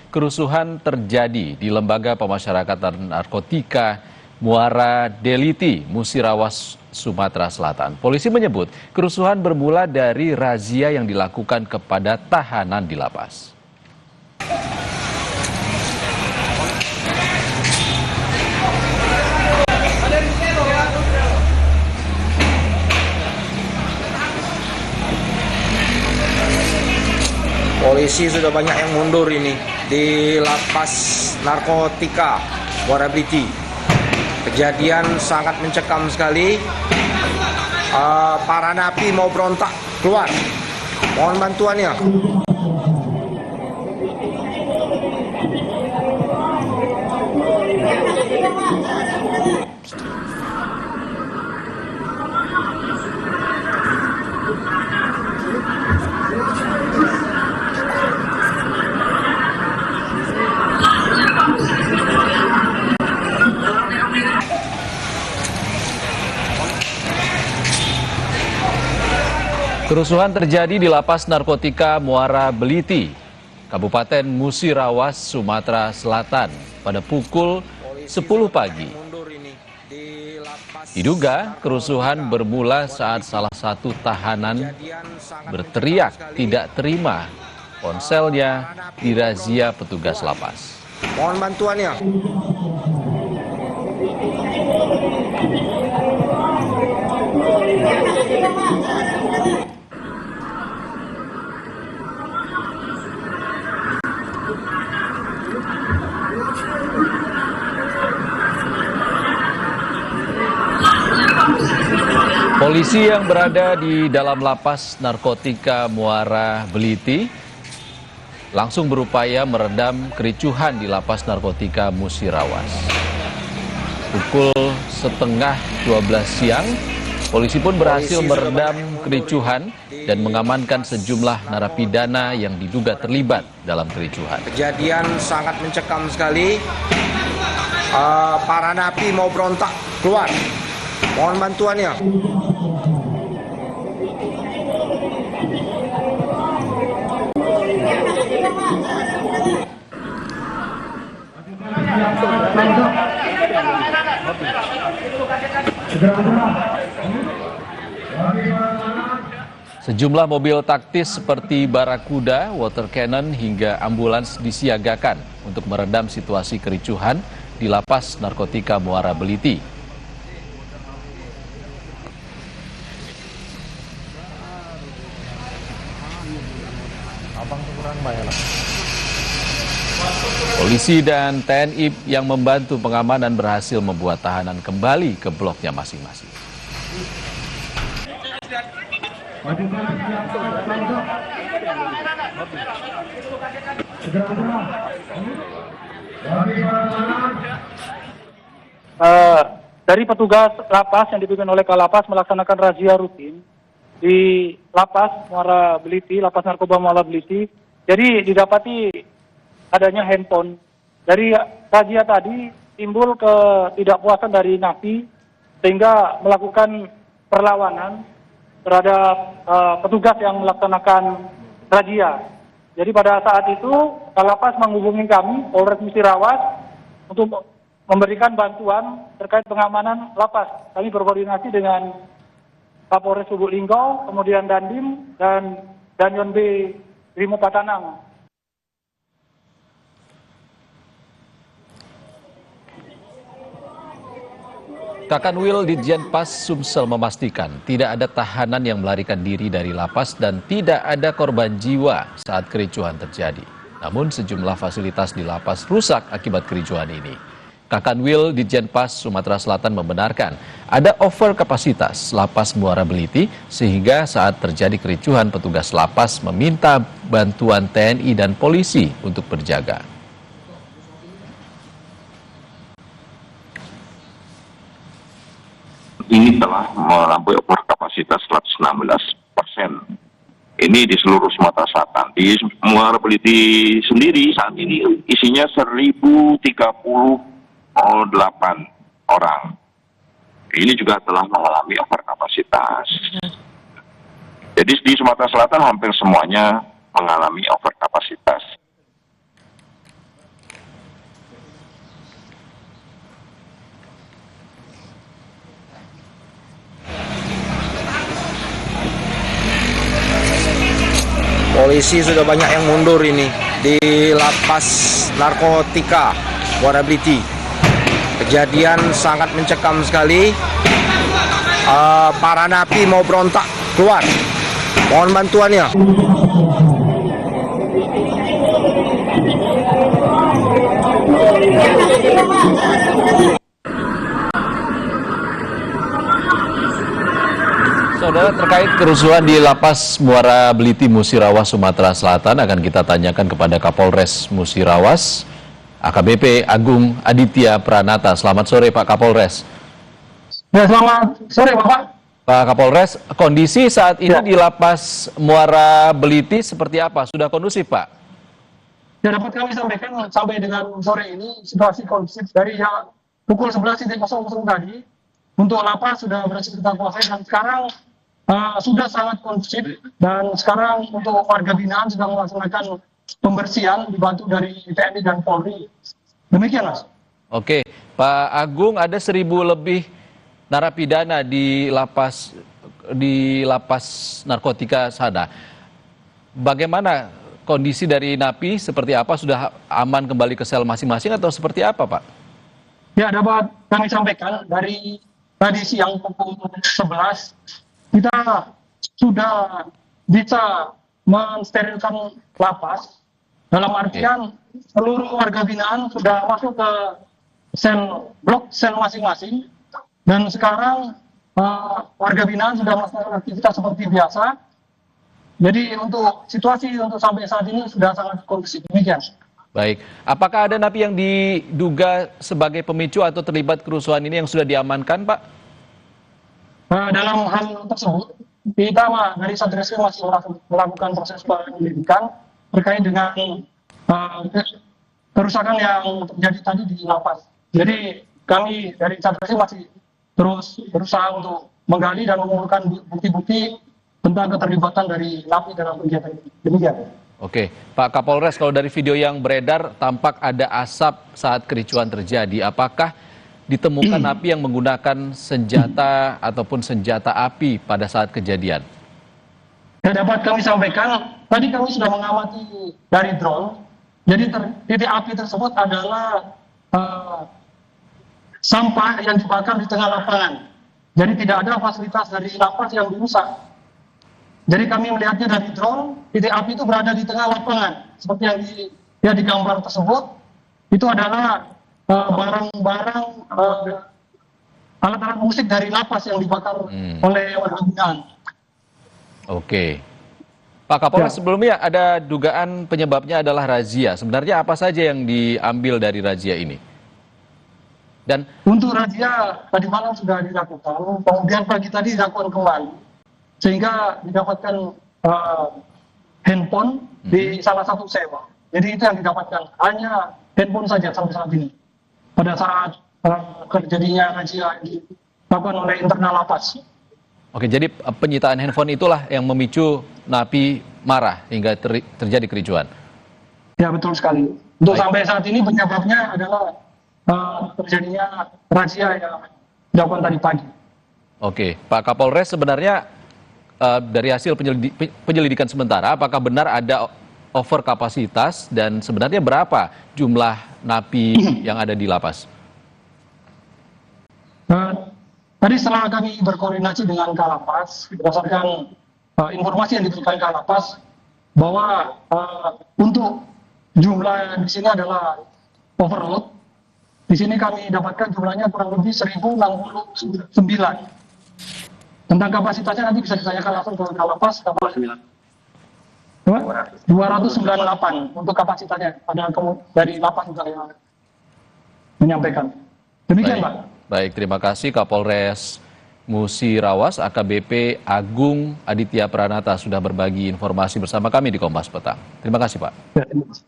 kerusuhan terjadi di Lembaga Pemasyarakatan Narkotika Muara Deliti, Musirawas, Sumatera Selatan. Polisi menyebut kerusuhan bermula dari razia yang dilakukan kepada tahanan di lapas. Polisi sudah banyak yang mundur ini di lapas narkotika Muara Deliti. Kejadian sangat mencekam sekali. Para napi mau berontak keluar. Mohon bantuannya. Kerusuhan terjadi di Lapas Narkotika Muara Deliti, Kabupaten Musirawas, Sumatera Selatan pada pukul 10 pagi. Diduga kerusuhan bermula saat salah satu tahanan berteriak tidak terima ponselnya dirazia petugas lapas. Mohon bantuannya. Polisi yang berada di dalam lapas narkotika Muara Deliti langsung berupaya meredam kericuhan di lapas narkotika Musirawas. Pukul setengah 12 siang, polisi pun berhasil meredam kericuhan dan mengamankan sejumlah narapidana yang diduga terlibat dalam kericuhan. Kejadian sangat mencekam sekali. Para napi mau berontak keluar. Mohon bantuannya. Sejumlah mobil taktis seperti Barakuda, water cannon hingga ambulans disiagakan untuk meredam situasi kericuhan di Lapas Narkotika Muara Deliti. Polisi dan TNI yang membantu pengamanan berhasil membuat tahanan kembali ke bloknya masing-masing. Dari petugas lapas yang dipimpin oleh Kalapas melaksanakan razia rutin di Lapas Muara Deliti, Lapas Narkoba Muara Deliti. Jadi didapati adanya handphone. Dari razia tadi timbul ketidakpuasan dari napi sehingga melakukan perlawanan terhadap petugas yang melaksanakan razia. Jadi pada saat itu Kalapas menghubungi kami, Polres Musirawas, untuk memberikan bantuan terkait pengamanan lapas. Kami berkoordinasi dengan Kapolres Lubuk Linggau, kemudian Dandim, dan Danyon B. Brimob Patanang. Kakanwil Ditjenpas Sumsel memastikan tidak ada tahanan yang melarikan diri dari lapas dan tidak ada korban jiwa saat kericuhan terjadi. Namun sejumlah fasilitas di lapas rusak akibat kericuhan ini. Kakanwil Ditjenpas Sumatera Selatan membenarkan ada over kapasitas lapas Muara Deliti sehingga saat terjadi kericuhan petugas lapas meminta bantuan TNI dan polisi untuk berjaga. Ini telah melampaui over kapasitas 116%. Ini di seluruh Sumatera Selatan. Di Muara Deliti sendiri saat ini isinya 1038 orang. Ini juga telah mengalami over kapasitas. Jadi di Sumatera Selatan hampir semuanya mengalami over kapasitas. Polisi sudah banyak yang mundur ini di lapas narkotika Muara Bliti. Kejadian sangat mencekam sekali. Para napi mau berontak keluar. Mohon bantuannya. Saudara, terkait kerusuhan di Lapas Muara Bliti, Musirawas, Sumatera Selatan akan kita tanyakan kepada Kapolres Musirawas, AKBP Agung Aditya Pranata. Selamat sore Pak Kapolres. Ya, selamat sore Bapak. Pak Kapolres, kondisi saat ini di Lapas Muara Bliti seperti apa? Sudah kondusif Pak? Ya, dapat kami sampaikan sampai dengan sore ini situasi kondusif dari pukul 11.00 tadi untuk lapas sudah berhasil kita kuasai dan sekarang sudah sangat kondusif dan sekarang untuk warga binaan sedang melaksanakan pembersihan dibantu dari TNI dan Polri. Demikian Mas. Oke, Pak Agung, ada 1.000 lebih narapidana di lapas narkotika sana. Bagaimana kondisi dari napi, seperti apa? Sudah aman kembali ke sel masing-masing atau seperti apa Pak? Ya, dapat kami sampaikan dari tadi siang pukul 11 kita sudah bisa mensterilkan lapas. Dalam artian seluruh warga binaan sudah masuk ke sel masing-masing dan sekarang warga binaan sudah melakukan aktivitas seperti biasa. Jadi untuk situasi untuk sampai saat ini sudah sangat kondusif. Demikian. Baik, apakah ada napi yang diduga sebagai pemicu atau terlibat kerusuhan ini yang sudah diamankan Pak? Dalam hal tersebut, kita dari Satreskrim masih melakukan proses penyelidikan terkait dengan kerusakan yang terjadi tadi di lapas. Jadi kami dari Satreskrim masih terus berusaha untuk menggali dan mengumpulkan bukti-bukti tentang keterlibatan dari napi dalam kegiatan ini. Demikian. Oke, Pak Kapolres, kalau dari video yang beredar tampak ada asap saat kericuhan terjadi. Apakah ditemukan napi yang menggunakan senjata ataupun senjata api pada saat kejadian? Ya, dapat kami sampaikan, tadi kami sudah mengamati dari drone. Jadi titik api tersebut adalah sampah yang dibakar di tengah lapangan. Jadi tidak ada fasilitas dari lapas yang dirusak. Jadi kami melihatnya dari drone, titik api itu berada di tengah lapangan. Seperti yang di gambar tersebut, itu adalah barang-barang alat-alat musik dari lapas yang dibakar oleh warga binaan. Oke. Pak Kapolres, sebelumnya ada dugaan penyebabnya adalah razia. Sebenarnya apa saja yang diambil dari razia ini? Dan untuk razia tadi malam sudah dilakukan, kemudian pagi tadi dilakukan kembali, sehingga didapatkan handphone di salah satu sewa. Jadi itu yang didapatkan, hanya handphone saja sampai saat ini. Pada saat terjadinya razia dilakukan oleh internal lapas. oke, jadi penyitaan handphone itulah yang memicu napi marah hingga terjadi kericuhan. Ya, betul sekali. Untuk sampai saat ini penyebabnya adalah terjadinya razia yang dilakukan tadi pagi. Oke, Pak Kapolres, sebenarnya dari hasil penyelidikan sementara, apakah benar ada over kapasitas dan sebenarnya berapa jumlah napi yang ada di lapas? Tadi setelah kami berkoordinasi dengan Kalapas, berdasarkan informasi yang diberikan Kalapas, bahwa untuk jumlah di sini adalah overload. Di sini kami dapatkan jumlahnya kurang lebih 1.069. Tentang kapasitasnya nanti bisa ditanyakan langsung ke Kalapas. 298 untuk kapasitasnya. Ada dari lapas juga yang menyampaikan. Demikian, Pak. Baik, terima kasih Kapolres Musirawas AKBP Agung Aditya Pranata sudah berbagi informasi bersama kami di Kompas Petang. Terima kasih Pak. Ya, terima kasih.